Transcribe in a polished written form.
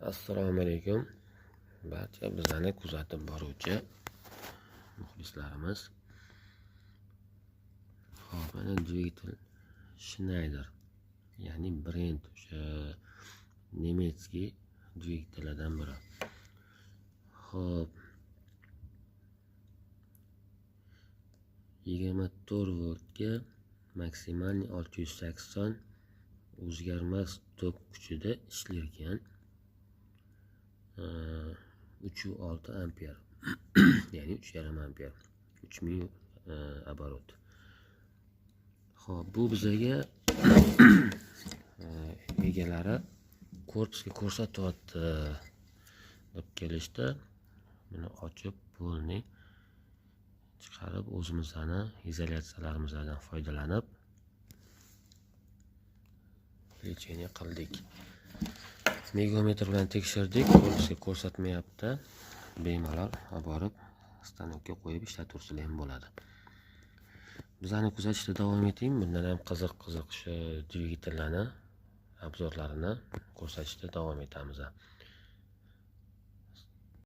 Assalomu alaykum. Barcha bizlarni kuzatib boruvchi muxlislarimiz. Xo'p, mana dvigatel Schneider, ya'ni brend o'sha nemetskiy dvigatellardan biri. Xo'p, 24 voltga maksimal 680 o'zgarmas tok kuchida ishlaydigan 3.6 amper ya'ni 3.5 amper 3000 оборот. Xo'p, bu bizaga egalari korpusga ko'rsatyapti deb kelishdi. Buni ochib polni chiqarib o'zimizning izolyatsiyalarimizdan foydalanib lecheniya qildik. Megometr bilan tekshirdik, korpusga ko'rsatmayapti. Bemalol olib borib stanokka qo'yib ishlataversalar ham bo'ladi. Bizlarni kuzatishda davom eting. Bundan ham qiziq shu dvigatellarni obzorlarini ko'rsatishda davom etamiz.